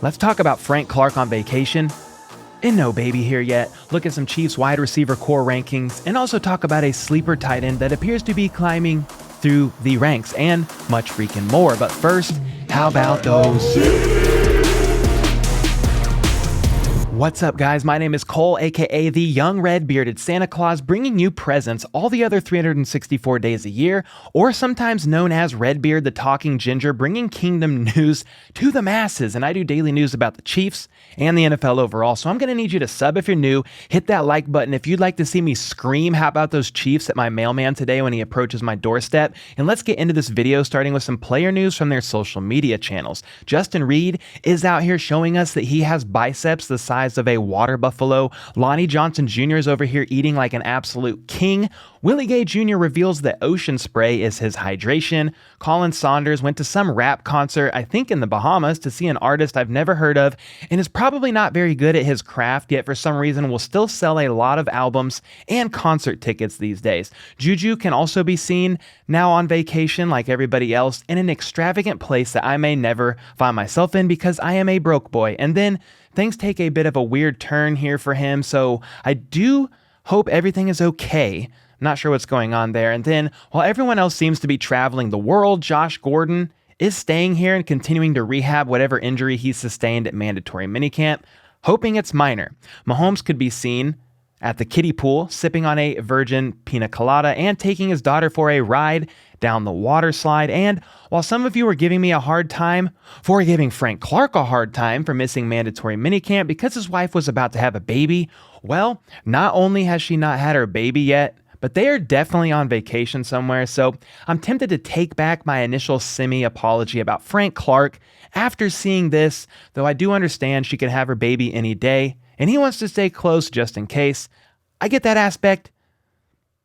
Let's talk about Frank Clark on vacation. And no baby here yet. Look at some Chiefs wide receiver core rankings and also talk about a sleeper tight end that appears to be climbing through the ranks and much freaking more. But first, how about those? What's up, guys? My name is Cole, aka the young red bearded Santa Claus, bringing you presents all the other 364 days a year, or sometimes known as Redbeard the Talking Ginger, bringing kingdom news to the masses. And I do daily news about the Chiefs and the NFL overall. So I'm going to need you to sub if you're new, hit that like button if you'd like to see me scream how about those Chiefs at my mailman today when he approaches my doorstep. And let's get into this video, starting with some player news from their social media channels. Justin Reed is out here showing us that he has biceps the size of a water buffalo. Lonnie Johnson Jr. is over here eating like an absolute king. Willie Gay Jr. reveals that ocean spray is his hydration. Colin Saunders went to some rap concert, I think in the Bahamas, to see an artist I've never heard of and is probably not very good at his craft, yet for some reason will still sell a lot of albums and concert tickets these days. JuJu can also be seen now on vacation like everybody else in an extravagant place that I may never find myself in because I am a broke boy. And then things take a bit of a weird turn here for him, so I do hope everything is okay. Not sure what's going on there. And then, while everyone else seems to be traveling the world, Josh Gordon is staying here and continuing to rehab whatever injury he sustained at mandatory minicamp, hoping it's minor. Mahomes could be seen at the kiddie pool, sipping on a virgin pina colada and taking his daughter for a ride down the water slide. And while some of you are giving me a hard time for giving Frank Clark a hard time for missing mandatory minicamp because his wife was about to have a baby, well, not only has she not had her baby yet, but they are definitely on vacation somewhere. So I'm tempted to take back my initial semi-apology about Frank Clark after seeing this, though I do understand she could have her baby any day, and he wants to stay close just in case. I get that aspect,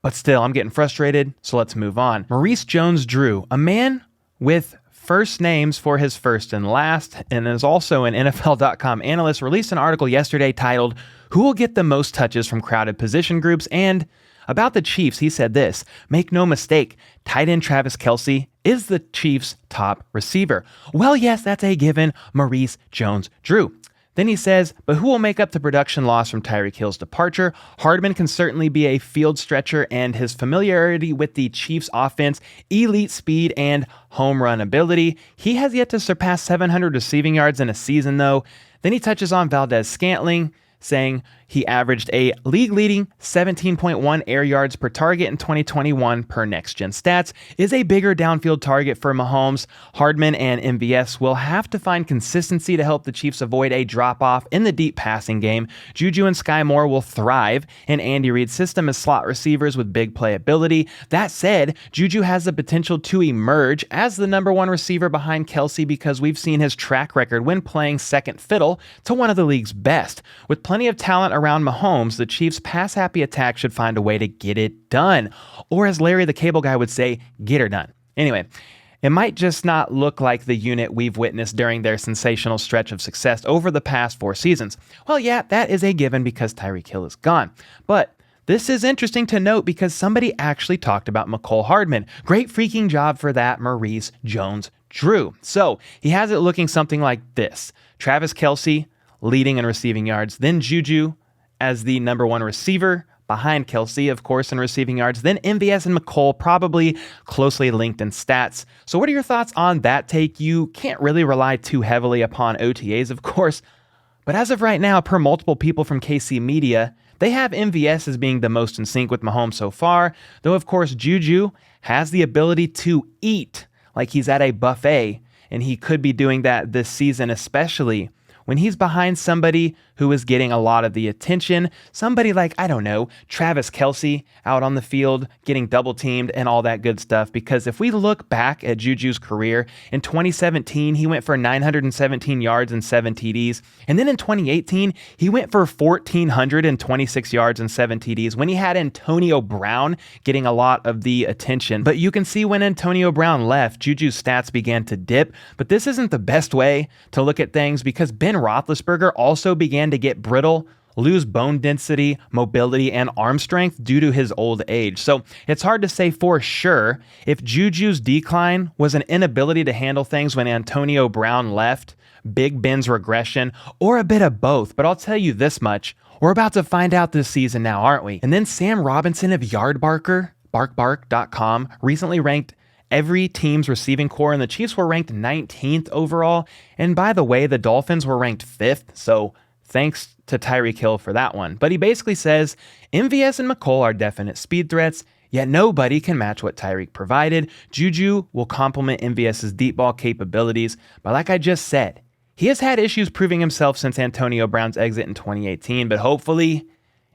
but still, I'm getting frustrated, so let's move on. Maurice Jones-Drew, a man with first names for his first and last, and is also an NFL.com analyst, released an article yesterday titled, "Who Will Get the Most Touches from Crowded Position Groups?" And about the Chiefs, he said this: "Make no mistake, tight end Travis Kelce is the Chiefs' top receiver." Well, yes, that's a given, Maurice Jones-Drew. Then he says, but who will make up the production loss from Tyreek Hill's departure? Hardman can certainly be a field stretcher, and his familiarity with the Chiefs' offense, elite speed, and home run ability. He has yet to surpass 700 receiving yards in a season, though. Then he touches on Valdez-Scantling, saying he averaged a league-leading 17.1 air yards per target in 2021 per Next Gen Stats, is a bigger downfield target for Mahomes. Hardman and MVS will have to find consistency to help the Chiefs avoid a drop-off in the deep passing game. JuJu and Sky Moore will thrive in Andy Reid's system as slot receivers with big playability. That said, JuJu has the potential to emerge as the number one receiver behind Kelce because we've seen his track record when playing second fiddle to one of the league's best. With plenty of talent around Mahomes, the Chiefs' pass-happy attack should find a way to get it done. Or as Larry the Cable Guy would say, get her done. Anyway, it might just not look like the unit we've witnessed during their sensational stretch of success over the past 4 seasons. Well, yeah, that is a given because Tyreek Hill is gone. But this is interesting to note because somebody actually talked about Mecole Hardman. Great freaking job for that, Maurice Jones-Drew. So he has it looking something like this: Travis Kelce leading in receiving yards, then JuJu as the number one receiver behind Kelce, of course, in receiving yards, then MVS and Mecole probably closely linked in stats. So what are your thoughts on that take? You can't really rely too heavily upon OTAs, of course, but as of right now, per multiple people from KC Media, they have MVS as being the most in sync with Mahomes so far, though of course JuJu has the ability to eat like he's at a buffet, and he could be doing that this season, especially when he's behind somebody who is getting a lot of the attention, somebody like, I don't know, Travis Kelce out on the field, getting double teamed and all that good stuff. Because if we look back at JuJu's career, in 2017, he went for 917 yards and 7 TDs. And then in 2018, he went for 1,426 yards and 7 TDs when he had Antonio Brown getting a lot of the attention. But you can see when Antonio Brown left, JuJu's stats began to dip. But this isn't the best way to look at things because Ben Roethlisberger also began to get brittle, lose bone density, mobility, and arm strength due to his old age. So it's hard to say for sure if JuJu's decline was an inability to handle things when Antonio Brown left Big Ben's regression, or a bit of both, but I'll tell you this much. We're about to find out this season now, aren't we? And then Sam Robinson of Yardbarker, barkbark.com, recently ranked every team's receiving core, and the Chiefs were ranked 19th overall. And by the way, the Dolphins were ranked 5th, so thanks to Tyreek Hill for that one. But he basically says MVS and McColl are definite speed threats, yet nobody can match what Tyreek provided. JuJu will complement MVS's deep ball capabilities, but like I just said, he has had issues proving himself since Antonio Brown's exit in 2018, but hopefully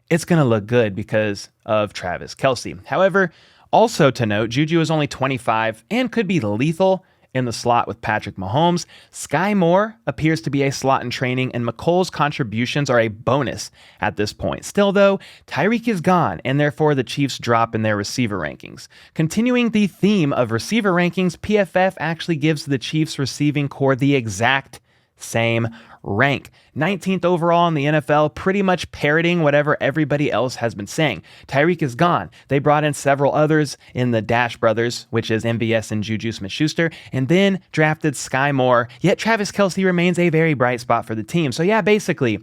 it's going to look good because of Travis Kelce. However, also to note, JuJu is only 25 and could be lethal in the slot with Patrick Mahomes. Sky Moore appears to be a slot in training, and McColl's contributions are a bonus at this point. Still though, Tyreek is gone, and therefore the Chiefs drop in their receiver rankings. Continuing the theme of receiver rankings, PFF actually gives the Chiefs receiving core the exact same rank. 19th overall in the NFL, pretty much parroting whatever everybody else has been saying. Tyreek is gone. They brought in several others in the Dash brothers, which is MVS and JuJu Smith-Schuster, and then drafted Sky Moore, yet Travis Kelce remains a very bright spot for the team. So yeah, basically,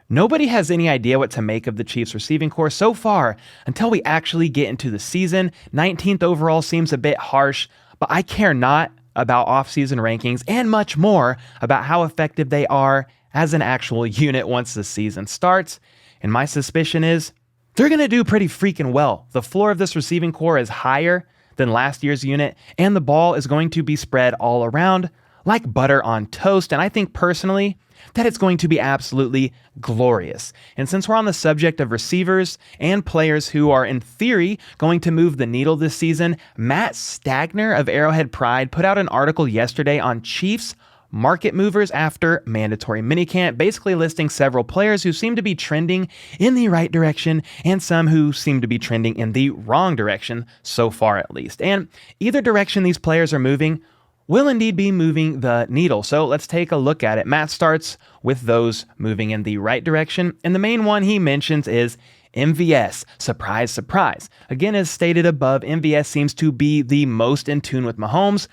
nobody has any idea what to make of the Chiefs receiving core so far until we actually get into the season. 19th overall seems a bit harsh, but I care not about offseason rankings and much more about how effective they are as an actual unit once the season starts. And my suspicion is they're going to do pretty freaking well. The floor of this receiving core is higher than last year's unit, and the ball is going to be spread all around like butter on toast. And I think personally that it's going to be absolutely glorious. And since we're on the subject of receivers and players who are in theory going to move the needle this season, Matt Stagner of Arrowhead Pride put out an article yesterday on Chiefs market movers after mandatory minicamp, basically listing several players who seem to be trending in the right direction and some who seem to be trending in the wrong direction, so far at least. And either direction these players are moving will indeed be moving the needle. So let's take a look at it. Matt starts with those moving in the right direction, and the main one he mentions is MVS. Surprise, surprise. Again, as stated above, MVS seems to be the most in tune with Mahomes,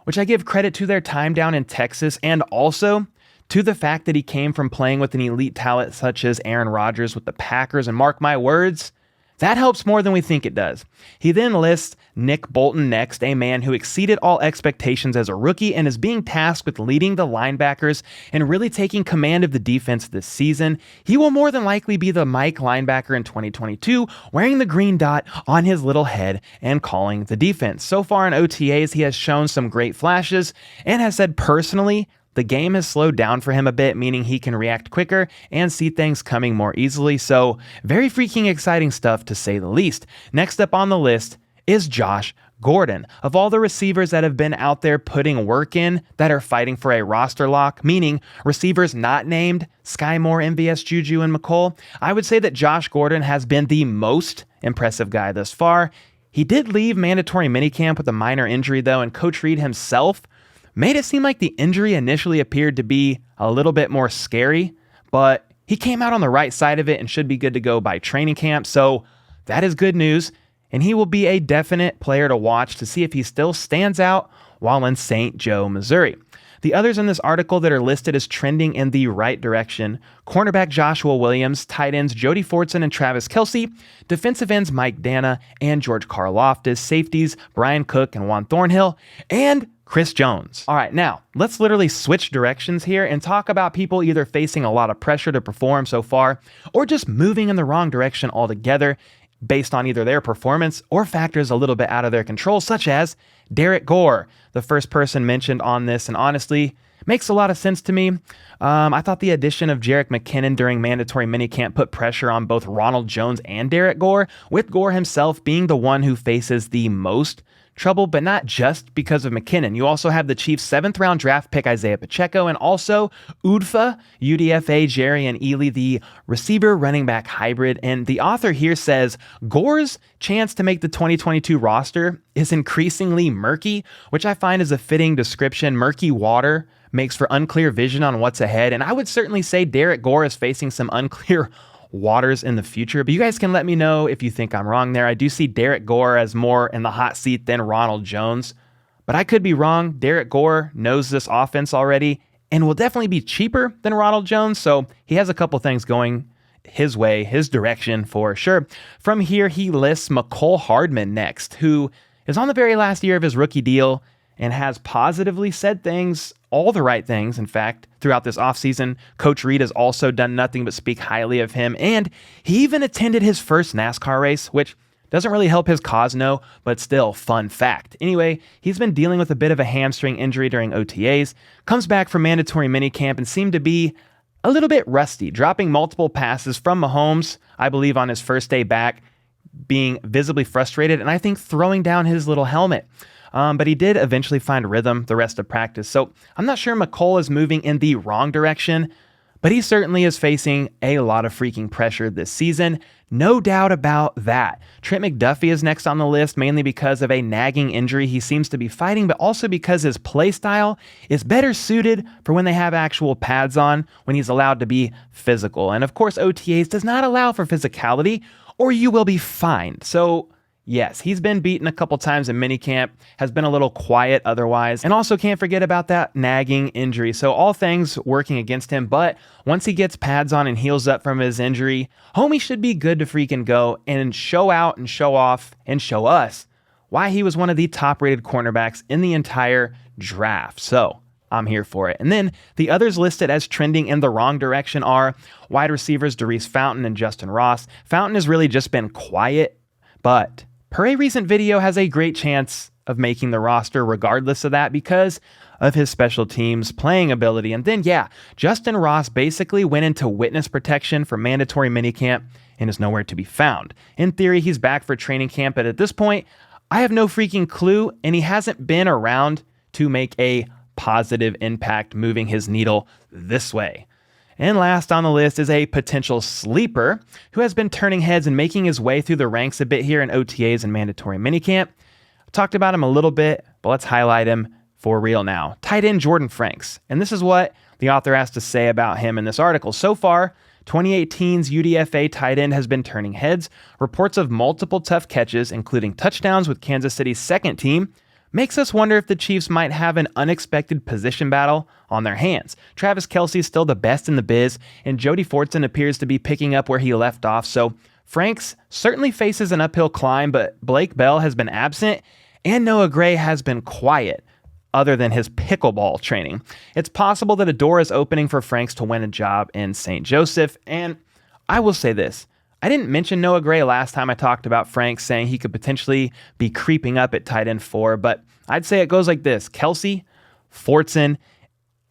which I give credit to their time down in Texas and also to the fact that he came from playing with an elite talent such as Aaron Rodgers with the Packers, and mark my words, that helps more than we think it does. He then lists Nick Bolton next, a man who exceeded all expectations as a rookie and is being tasked with leading the linebackers and really taking command of the defense this season. He will more than likely be the Mike linebacker in 2022, wearing the green dot on his little head and calling the defense. So far in OTAs, he has shown some great flashes and has said personally, the game has slowed down for him a bit, meaning he can react quicker and see things coming more easily. So very freaking exciting stuff to say the least. Next up on the list is Josh Gordon. Of all the receivers that have been out there putting work in that are fighting for a roster lock, meaning receivers not named Sky Moore, MVS, JuJu, and McColl, I would say that Josh Gordon has been the most impressive guy thus far. He did leave mandatory minicamp with a minor injury though, and Coach Reed himself made it seem like the injury initially appeared to be a little bit more scary, but he came out on the right side of it and should be good to go by training camp. So that is good news, and he will be a definite player to watch to see if he still stands out while in St. Joe, Missouri. The others in this article that are listed as trending in the right direction: cornerback Joshua Williams, tight ends Jody Fortson and Travis Kelce, defensive ends Mike Dana and George Karlaftis, safeties Brian Cook and Juan Thornhill, and Chris Jones. All right, now let's literally switch directions here and talk about people either facing a lot of pressure to perform so far or just moving in the wrong direction altogether based on either their performance or factors a little bit out of their control, such as Derek Gore, the first person mentioned on this, and honestly, makes a lot of sense to me. I thought the addition of Jerick McKinnon during mandatory minicamp put pressure on both Ronald Jones and Derek Gore, with Gore himself being the one who faces the most trouble, but not just because of McKinnon. You also have the Chiefs' 7th round draft pick Isaiah Pacheco, and also UDFA Jerry and Ely, the receiver running back hybrid. And the author here says Gore's chance to make the 2022 roster is increasingly murky, which I find is a fitting description. Murky water makes for unclear vision on what's ahead, and I would certainly say Derek Gore is facing some unclear waters in the future, but you guys can let me know if you think I'm wrong there. I do see Derek Gore as more in the hot seat than Ronald Jones, but I could be wrong. Derek Gore knows this offense already and will definitely be cheaper than Ronald Jones. So he has a couple things going his way, his direction for sure. From here, he lists McCole Hardman next, who is on the very last year of his rookie deal and has positively said things, all the right things, in fact, throughout this offseason. Coach Reed has also done nothing but speak highly of him, and he even attended his first NASCAR race, which doesn't really help his cause, no, but still, fun fact. Anyway, he's been dealing with a bit of a hamstring injury during OTAs, comes back from mandatory minicamp and seemed to be a little bit rusty, dropping multiple passes from Mahomes, I believe on his first day back, being visibly frustrated, and I think throwing down his little helmet. But he did eventually find rhythm the rest of practice. So I'm not sure McCole is moving in the wrong direction, but he certainly is facing a lot of freaking pressure this season. No doubt about that. Trent McDuffie is next on the list, mainly because of a nagging injury he seems to be fighting, but also because his play style is better suited for when they have actual pads on, when he's allowed to be physical. And of course, OTAs does not allow for physicality, or you will be fined. So yes, he's been beaten a couple times in minicamp, has been a little quiet otherwise, and also can't forget about that nagging injury. So all things working against him, but once he gets pads on and heals up from his injury, homie should be good to freaking go and show out and show off and show us why he was one of the top-rated cornerbacks in the entire draft. So I'm here for it. And then the others listed as trending in the wrong direction are wide receivers DeRuse Fountain and Justin Ross. Fountain has really just been quiet, but per a recent video, has a great chance of making the roster regardless of that because of his special teams playing ability. And then, Justin Ross basically went into witness protection for mandatory minicamp and is nowhere to be found. In theory, he's back for training camp, but at this point, I have no freaking clue, and he hasn't been around to make a positive impact moving his needle this way. And last on the list is a potential sleeper who has been turning heads and making his way through the ranks a bit here in OTAs and mandatory minicamp. I talked about him a little bit, but let's highlight him for real now. Tight end Jordan Franks. And this is what the author has to say about him in this article. So far, 2018's UDFA tight end has been turning heads. Reports of multiple tough catches, including touchdowns with Kansas City's second team, makes us wonder if the Chiefs might have an unexpected position battle on their hands. Travis Kelce is still the best in the biz, and Jody Fortson appears to be picking up where he left off, so Franks certainly faces an uphill climb, but Blake Bell has been absent, and Noah Gray has been quiet, other than his pickleball training. It's possible that a door is opening for Franks to win a job in St. Joseph, and I will say this. I didn't mention Noah Gray last time I talked about Franks, saying he could potentially be creeping up at tight end 4, but I'd say it goes like this. Kelce, Fortson,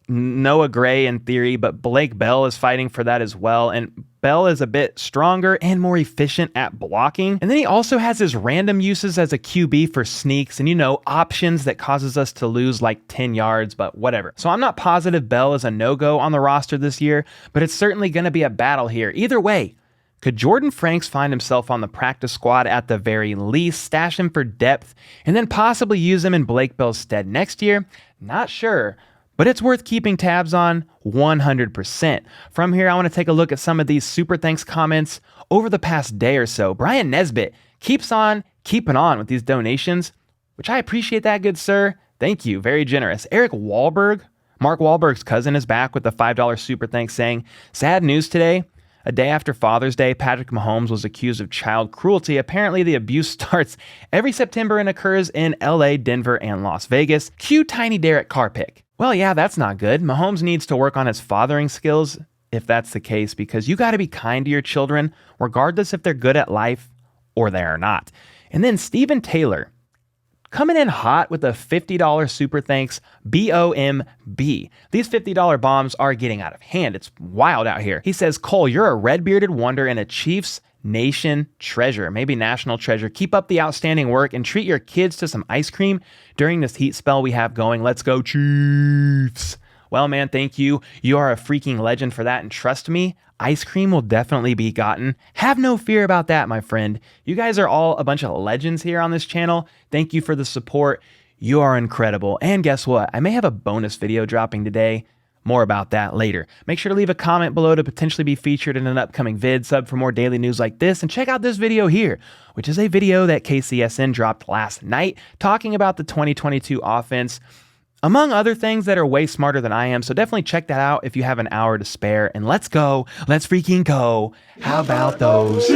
Noah Gray in theory, but Blake Bell is fighting for that as well, and Bell is a bit stronger and more efficient at blocking. And then he also has his random uses as a QB for sneaks and, options that causes us to lose like 10 yards, but whatever. So I'm not positive Bell is a no-go on the roster this year, but it's certainly going to be a battle here. Either way, could Jordan Franks find himself on the practice squad at the very least, stash him for depth, and then possibly use him in Blake Bell's stead next year? Not sure, but it's worth keeping tabs on 100%. From here, I want to take a look at some of these super thanks comments over the past day or so. Brian Nesbitt keeps on keeping on with these donations, which I appreciate that, good sir. Thank you, very generous. Eric Wahlberg, Mark Wahlberg's cousin, is back with the $5 super thanks saying, sad news today. A day after Father's Day, Patrick Mahomes was accused of child cruelty. Apparently, the abuse starts every September and occurs in LA, Denver, and Las Vegas. Cue Tiny Derek car pick. Well, yeah, that's not good. Mahomes needs to work on his fathering skills, if that's the case, because you got to be kind to your children, regardless if they're good at life or they are not. And then Stephen Taylor, coming in hot with a $50 super thanks, BOMB. These $50 bombs are getting out of hand. It's wild out here. He says, Cole, you're a red-bearded wonder and a Chiefs Nation treasure, maybe national treasure. Keep up the outstanding work and treat your kids to some ice cream during this heat spell we have going. Let's go Chiefs. Well, man, thank you. You are a freaking legend for that. And trust me, ice cream will definitely be gotten. Have no fear about that, my friend. You guys are all a bunch of legends here on this channel. Thank you for the support. You are incredible. And guess what? I may have a bonus video dropping today. More about that later. Make sure to leave a comment below to potentially be featured in an upcoming vid, sub for more daily news like this, and check out this video here, which is a video that KCSN dropped last night talking about the 2022 offense. among other things that are way smarter than I am. So definitely check that out if you have an hour to spare. And let's go. Let's freaking go. How about those